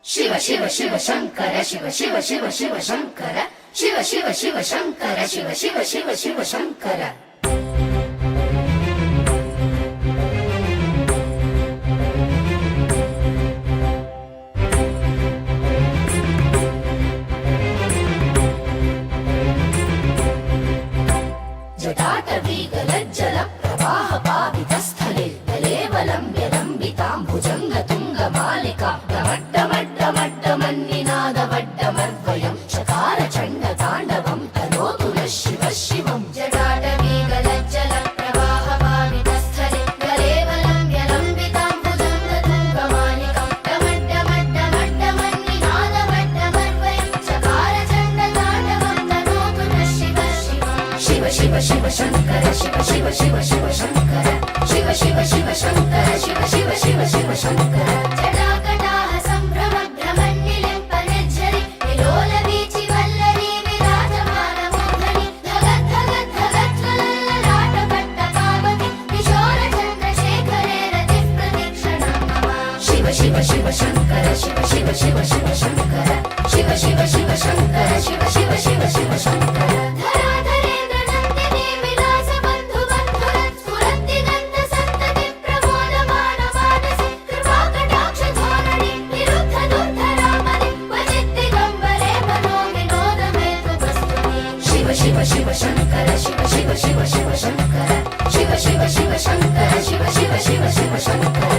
ಶಿವ ಶಿವ ಶಿವ ಶಂಕರ ಶಿವ ಶಿವ ಶಿವ ಶಿವ ಶಂಕರ ಶಿವ ಶಿವ ಶಿವ ಶಂಕರ ಶಿವ ಶಿವ ಶಿವ ಶಿವ ಶಂಕರ. ಜಟಾಟವೀಗಲಜ್ಜಲ ಪ್ರವಾಹ ಪಾವಿತಸ್ಥಲೆ ಬಲೇವಲಂಬ್ಯ ಲಂಬಿತಾಂಬುಜಂಗ ತುಂಗ ಮಾಲಿಕಾ ಡಮಡ್ಡಮಡ್ಡಮಡ್ಡಮನ್ನಿನಾದವಡ್ಡಮರ್ವಯಂ ಚಕಾರ ಚಂಡ ತಾಂಡವಂ ತನೋತು ನಃ ಶಿವ ಶಿವಂ. ಜಟಾಟವೀಗಲಜ್ಜಲ ಪ್ರವಾಹ ಪಾವಿತಸ್ಥಲೆ ಬಲೇವಲಂಬ್ಯ ಲಂಬಿತಾಂಬುಜಂಗ ತುಂಗ ಮಾಲಿಕಾ ಡಮಡ್ಡಮಡ್ಡಮಡ್ಡಮನ್ನಿನಾದವಡ್ಡಮರ್ವಯಂ ಚಕಾರ ಚಂಡ ತಾಂಡವಂ ತನೋತು ನಃ ಶಿವ ಶಿವಂ. ಶಿವ ಶಿವ ಶಿವ ಶಂಕರ ಶಿವ ಶಿವ ಶಿವ ಶಿವ ಶಂಕರ ಶಿವ ಶಿವ ಶಿವ ಶಂಕರ ಶಿವ ಶಿವ ಶಿವ ಶಿವ ಶಂಕರ. ಜಟಾಕಟಾಹ ಸಂಭ್ರಮ ಭ್ರಮನ್ನಿಲೆಂಪನೆಜ್ಜರಿ ವಿಲೋಲ ವೀಚಿ ವಲ್ಲರಿ ವಿರಾಜಮಾನ ಮೋಹನಿ ಧಗದ್ ಧಗದ್ ಧಗದ್ ಜ್ವಲಲ್ಲಲಾಟ ಪಟ್ಟ ಪಾವತಿ ಕಿಶೋರ ಚಂದ್ರಶೇಖರೇ ರತಿ ಪ್ರತಿಕ್ಷಣಂ ಮಮ. ಶಿವ ಶಿವ ಶಿವ ಶಂಕರ ಶಿವ ಶಿವ ಶಿವ ಶಿವ ಶಂಕರ ಶಿವ ಶಿವ ಶಿವ ಶಂಕರ ಶಿವ ಶಿವ ಶಿವ ಶಿವ ಶಂಕರ. ಶಿವ ಶಿವ ಶಂಕರ ಶಿವ ಶಿವ ಶಿವ ಶಿವ ಶಂಕರ ಶಿವ ಶಿವ ಶಿವ ಶಂಕರ ಶಿವ ಶಿವ ಶಿವ ಶಿವ ಶಂಕರ.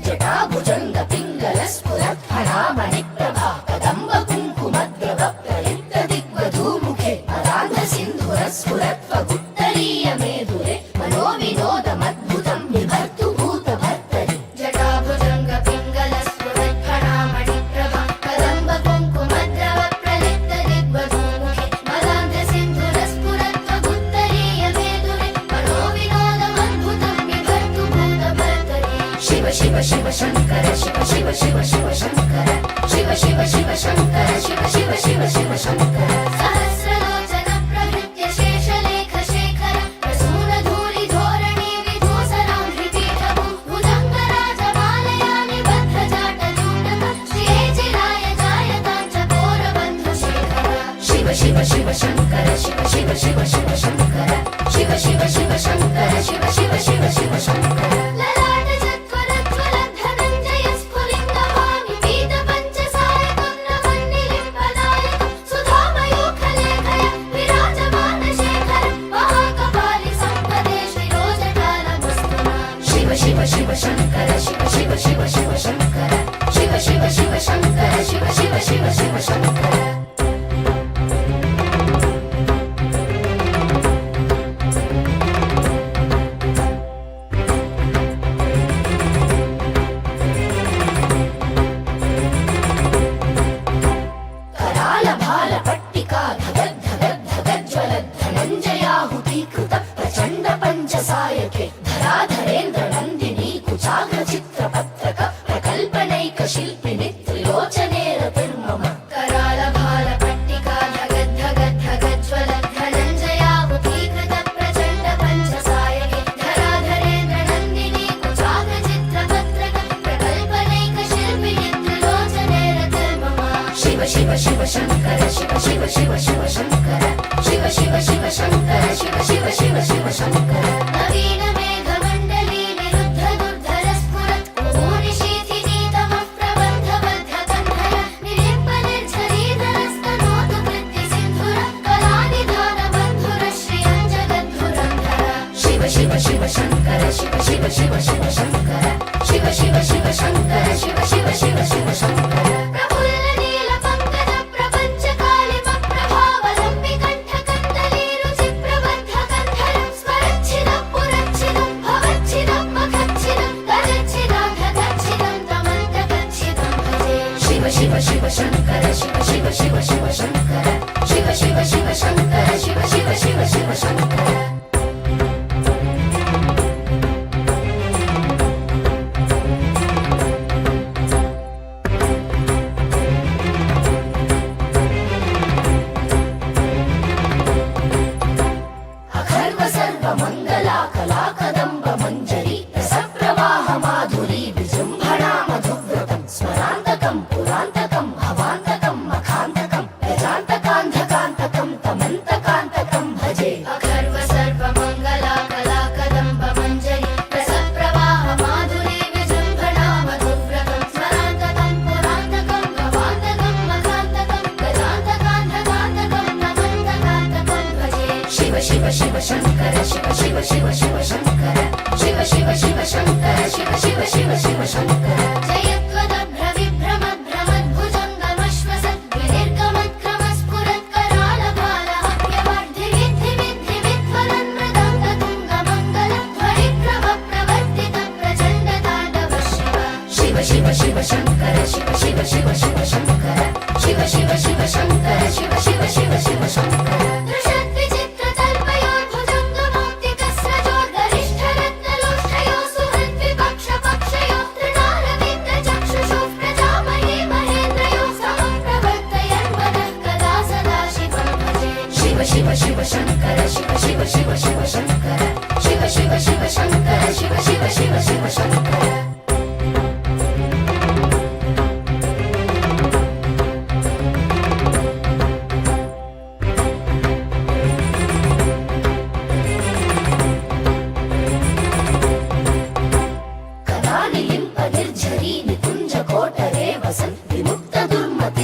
ಜಟಾಭುಜಂಗ ಪಿಂಗಲ ಸ್ಫುರತ್ ಫಣಾಮಣಿ ಪ್ರಭಾ ಕದಂಬ ಕುಂಕುಮದ್ರವ ಪ್ರಯುಕ್ತ ದಿಗ್ವಧೂಮುಖೆ ಮದಾಂಧ ಸಿಂಧುರ ಸ್ಫುರತ್ವ ಗುತ್ತರೀಯ ಮೇಧುರೆ ಮನೋವಿನೋದಮದ್ಭುತಂ ಬಿಭರ್ತು ಭೂತ ಭರ್ತರಿ. ಜಟಾಭುಜಂಗ ಪಿಂಗಲ ಸ್ಫುರತ್ ಫಣಾಮಣಿ ಪ್ರಭಾ ಕದಂಬ ಕುಂಕುಮದ್ರವ ಪ್ರಯುಕ್ತ ದಿಗ್ವಧೂಮುಖೆ ಮದಾಂಧ ಸಿಂಧುರ ಸ್ಫುರತ್ವ ಗುತ್ತರೀಯ ಮೇಧುರೆ ಮನೋವಿನೋದಮದ್ಭುತಂ ಬಿಭರ್ತು ಭೂತ ಭರ್ತರಿ. ಶಿವ ಶಿವ ಶಿವ ಶಂಕರ ಶಿವ ಶಿವ ಶಿವ ಶಿವ ಶಂಕರ ಶಿವ ಶಿವ ಶಿವ ಶಂಕರ ಶಿವ ಶಿವ ಶಿವ ಶಿವ ಶಂಕರ. ಸಹಸ್ರಲೋಚನ ಪ್ರಭೃತ್ಯ ಶೇಷಲೇಖ ಶೇಖರ ಪ್ರಸೂನ ಧೂಳಿ ಧೋರಣಿ ವಿಧೂಸರಾಂ ಹೃತಿಠಭೂ ಭುಜಂಗ ರಾಜಮಾಲಯಾನಿ ಬದ್ಧ ಜಾಟ ಚೂಡಕ ಶ್ರೀಚಿರಾಯ ಜಾಯತಾಂ ಚಕೋರ ಬಂಧು ಶೇಖರ. ಶಿವ ಶಿವ ಶಿವ ಶಂಕರ ಶಿವ ಶಿವ ಶಿವ ಶಿವ ಶಂಕರ ಶಿವ ಶಿವ ಶಿವ ಶಂಕರ ಶಿವ ಶಿವ ಶಿವ ಶಿವ ಶಂಕರ. ಲಲಾಟ ಚತ್ವರ ಜ್ವಲ ಧನಂಜಯ ಸ್ಫುಲಿಂಗ ಭಾಮಿ ಪೀತ ಪಂಚಸಾಯ ಕುಂದ ಮನ್ನಿಲಿಂಬನಾಯಕ ಸುಧಾಮಯೂಖ ಲೇಖಯ ವಿರಾಜಮಾನ ಶೇಖರ ಮಹಾಕಪಾಲಿ ಸಂಪದೇ ಶ್ರೀರೋಜಟಾಲ ಮಸ್ತುನ. ಶಿವ ಶಿವ ಶಿವ ಶಂಕರ ಶಿವ ಶಿವ ಶಿವ ಶಿವ ಶಂಕರ ಶಿವ ಶಿವ ಶಿವ ಶಂಕರ ಶಿವ ಶಿವ ಶಿವ ಶಿವ ಶಂಕರ. कराल भाल पट्टिका धगद धगद धगद ज्वलद धनंजयाहुतीकृत प्रचंड पंचसायके धराधरेन्द्र नंदिनी कुचाग्र चित्र पत्रक प्रकल्पनैक शिल्पिनि त्रिलोचने रतिर्मम. कराल भाल पट्टिका धगद धगद धगद ज्वलद धनंजयाहुतीकृत प्रचंड पंचसायके धराधरेन्द्र नंदिनी कुचाग्र चित्र पत्रक प्रकल्पनैक शिल्पिनि त्रिलोचने रतिर्मम. शिव शिव शिव शंकर शिव शिव शिव शिव शंकर शिव शिव शिव शंकर शिव शिव शिव शिव शंकर. नवीन मेघ मंडली निरुद्ध दुर्धर स्फुरत् मुहुनि शीथिनीतमः प्रबन्ध बद्ध कन्धर निलिम्ब निर्झरीधरस्तनोतु कृत्ति सिन्धुर कलानिधान बन्धुर श्रियं जगद्धुरन्धर. शिव शिव शिव शंकर शिव शिव शिव शिव शंकर शिव शिव शिव शंकर शिव शिव शिव शिव शंकर. प्रफुल्ल नील पंकज प्रपंच कालिम प्रभावलंबि कंठ कंदली रुचि प्रबंध कंधर स्मरच्छिदं पुरच्छिदं भवच्छिदं मखच्छिदं गजच्छिदं धगच्छिदं तमन्तकच्छिदं भजे. शिव शिव शिव शंकर शिव शिव शिव शिव शंकर शिव शिव शिव शंकर शिव शिव शिव शिव शंकर. शिव शङ्कर शिव शिव शिव शिव शङ्कर शिव शिव शिव शङ्कर शिव शिव शिव शिव शङ्कर शिव शिव शङ्कर शिव शिव शिव शिव शङ्कर शिव शिव शिव शङ्कर शिव शिव शिव शिव शङ्कर शिव शिव शङ्कर शिव शिव शिव शिव शङ्कर शिव शिव शिव शङ्कर शिव शिव शिव शिव शङ्कर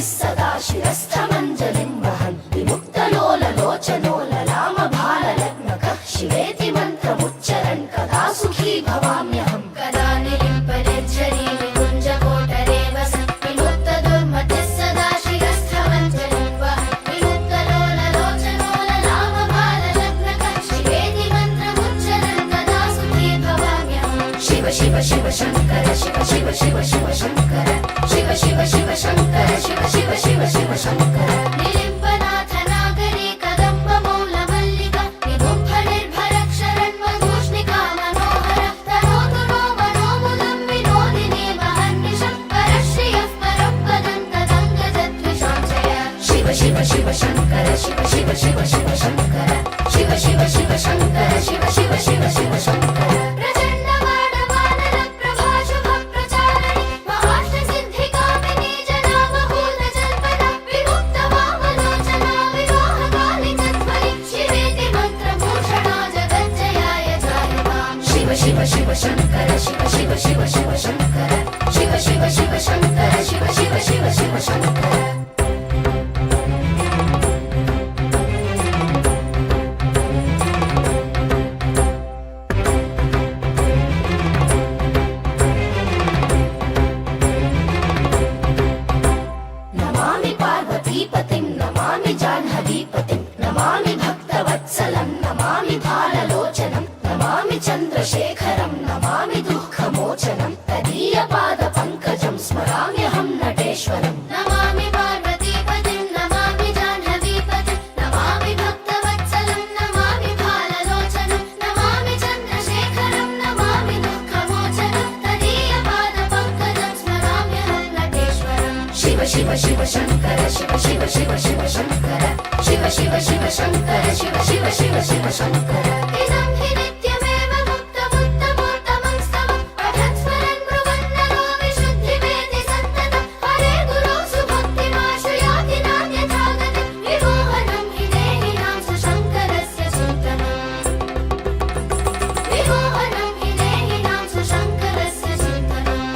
सदा शिरस्थमञ्जलिं वहन् विमुक्तलोललोचनोललामभाललग्नकः शिवेति मन्त्रमुच्चरन् कदा सुखी भवाम्यहम् कदा निलिम्पनिर्झरी निकुञ्जकोटरे वसन् विमुक्तदुर्मतिः सदा शिरस्थमञ्जलिं वहन् विमुक्तलोललोचनोललामभाललग्नकः शिवेति मन्त्रमुच्चरन् कदा सुखी भवाम्यहम् शिव शिव शिव शङ्कर शिव शिव शिव शिव शङ्कर शिव शिव शिव शङ्कर शिव शिव शिव शिव शङ्कर निलिम्पनाथ नागरी कदम्ब मौल मल्लिका निगुम्फनिर्भरक्षरन्मधूष्णिका मनोहर तनोतु नो मनोमुदं विनोदिनी महर्निशं परश्रियः परपदं तदङ्गजद्विषाञ्चय शिव शिव शिव शङ्कर शिव शिव शिव शिव शङ्कर शिव शिव शिव शङ्कर शिव शिव शिव शिव शङ्कर शिव शिव शङ्कर शिव शिव शिव शिव शङ्कर शिव शिव शिव शङ्कर शिव शिव शिव शिव शङ्कर नमामि पार्वतीपतिं नमामि जाह्नवीपतिं नमामि भक्तवत्सलं नमामि भाललोचनं नमामि चन्द्रशेखरं नमामि दुःखमोचनं तदीयपादपङ्कजं स्मराम्यहं नटेश्वरम् नमामि पार्वतीपतिं नमामि जाह्नवीपतिं नमामि भक्तवत्सलं नमामि भाललोचनं नमामि चन्द्रशेखरं नमामि दुःखमोचनं तदीयपादपङ्कजं स्मराम्यहं नटेश्वरम् शिव शिव शिव शङ्कर शिव शिव शिव शिव शङ्कर शिव शिव शिव शङ्कर शिव शिव शिव शिव शङ्कर इदं हि नित्यमेव मुक्तमुत्तमोत्तमं स्तवं पठन् स्मरन् ब्रुवन्नरो विशुद्धिमेति सन्ततं हरे गुरो सुभक्तिमाश्रयाति नान्यथा गतिं विमोहनं हि देहिनां सुशङ्करस्य चिन्तनम् विमोहनं हि देहिनां सुशङ्करस्य चिन्तनम्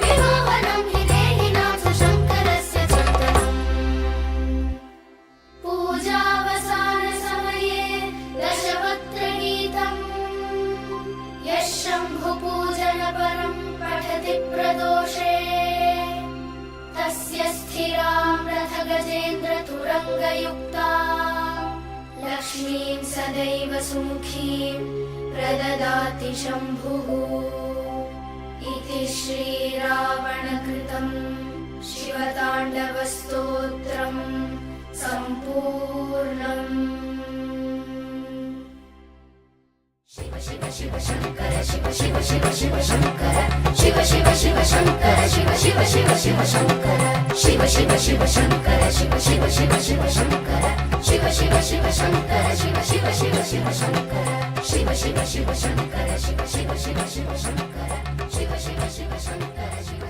विमोहनं हि देहिनां सुशङ्करस्य चिन्तनम् पूजावसानसमये दशपत्रगीतम् यः शम्भुपूजनपरं पठति प्रदोषे तस्य स्थिरां रथगजेन्द्रतुरङ्गयुक्ता लक्ष्मीं सदैव सुमुखीं प्रददाति शम्भुः इति श्रीरावणकृतं शिवताण्डवस्तोत्रम् सम्पूर्णम् शिव शिव शिव शङ्कर शिव शिव शिव शिव शङ्कर शिव शिव शिव शङ्कर शिव शिव शिव शिव शङ्कर शिव शिव शिव शङ्कर शिव शिव शिव शिव शङ्कर शिव शिव शिव शङ्कर शिव शिव शिव शिव शङ्कर शिव शिव शिव शङ्कर शिव शिव शिव शिव शङ्कर शिव शिव शिव शङ्कर शिव